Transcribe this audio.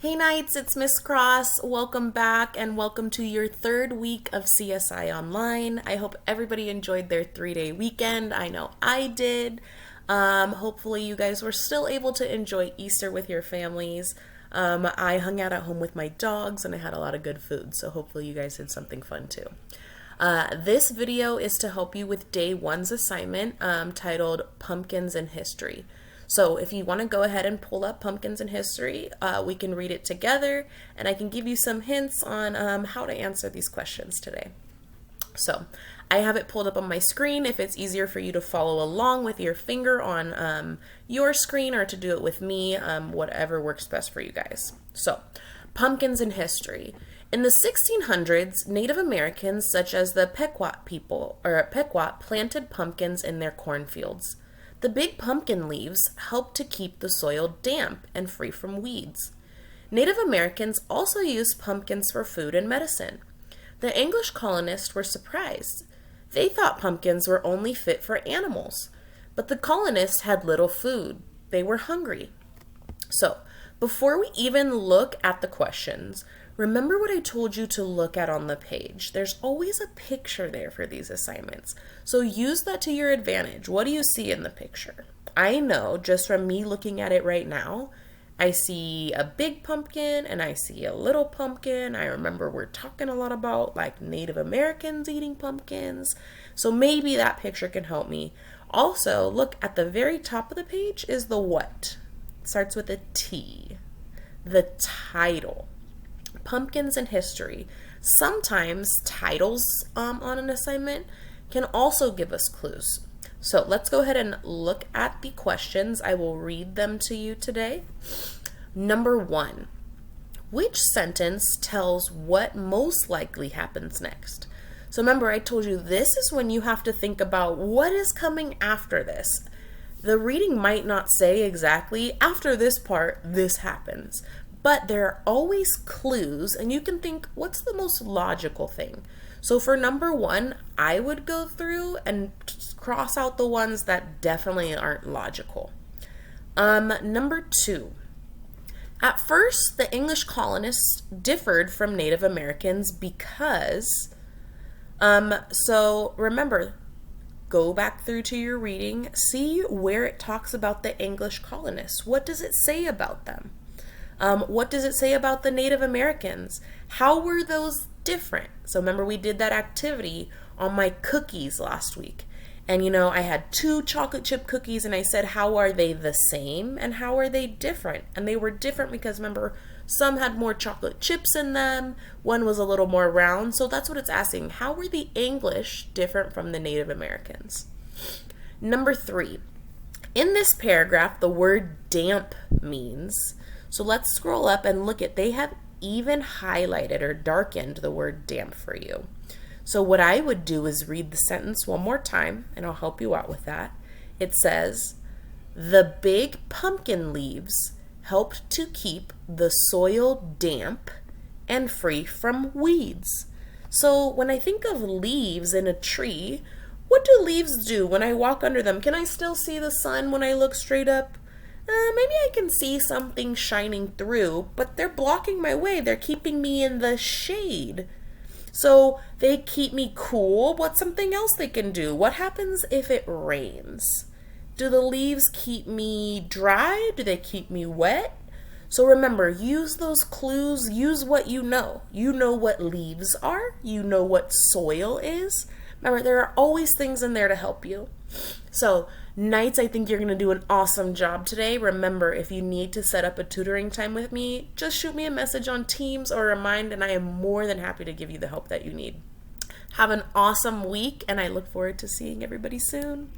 Hey Knights, it's Miss Cross. Welcome back and welcome to your third week of CSI Online. I hope everybody enjoyed their 3-day weekend. I know I did. Hopefully you guys were still able to enjoy Easter with your families. I hung out at home with my dogs and I had a lot of good food, so hopefully you guys did something fun too. This video is to help you with day one's assignment titled Pumpkins in History. So if you want to go ahead and pull up Pumpkins in History, we can read it together and I can give you some hints on how to answer these questions today. So I have it pulled up on my screen if it's easier for you to follow along with your finger on your screen or to do it with me, whatever works best for you guys. So Pumpkins in History. In the 1600s, Native Americans such as the Pequot planted pumpkins in their cornfields. The big pumpkin leaves helped to keep the soil damp and free from weeds. Native Americans also used pumpkins for food and medicine. The English colonists were surprised. They thought pumpkins were only fit for animals, but the colonists had little food. They were hungry. So, before we even look at the questions, remember what I told you to look at on the page. There's always a picture there for these assignments. So use that to your advantage. What do you see in the picture? I know just from me looking at it right now, I see a big pumpkin and I see a little pumpkin. I remember we're talking a lot about like Native Americans eating pumpkins. So maybe that picture can help me. Also, look at the very top of the page is the what. It starts with a T. The title. Pumpkins in History. Sometimes titles on an assignment can also give us clues. So let's go ahead and look at the questions. I will read them to you today. Number 1. Which sentence tells what most likely happens next? So remember, I told you this is when you have to think about what is coming after this. The reading might not say exactly, after this part, this happens. But there are always clues, and you can think, what's the most logical thing? So for number 1, I would go through and cross out the ones that definitely aren't logical. Number 2. At first, the English colonists differed from Native Americans because, so remember, go back through to your reading, see where it talks about the English colonists. What does it say about them? What does it say about the Native Americans? How were those different? So remember we did that activity on my cookies last week. And I had 2 chocolate chip cookies and I said, how are they the same and how are they different? And they were different because remember, some had more chocolate chips in them. One was a little more round. So that's what it's asking. How were the English different from the Native Americans? Number 3. In this paragraph, the word damp means... So let's scroll up and look at, they have even highlighted or darkened the word damp for you. So what I would do is read the sentence one more time, and I'll help you out with that. It says, the big pumpkin leaves helped to keep the soil damp and free from weeds. So when I think of leaves in a tree, what do leaves do when I walk under them? Can I still see the sun when I look straight up? Maybe I can see something shining through, but they're blocking my way. They're keeping me in the shade. So they keep me cool. What's something else they can do? What happens if it rains? Do the leaves keep me dry? Do they keep me wet? So remember, use those clues. Use what you know. You know what leaves are. You know what soil is. Remember, there are always things in there to help you. So, Knights, I think you're going to do an awesome job today. Remember, if you need to set up a tutoring time with me, just shoot me a message on Teams or Remind, and I am more than happy to give you the help that you need. Have an awesome week, and I look forward to seeing everybody soon.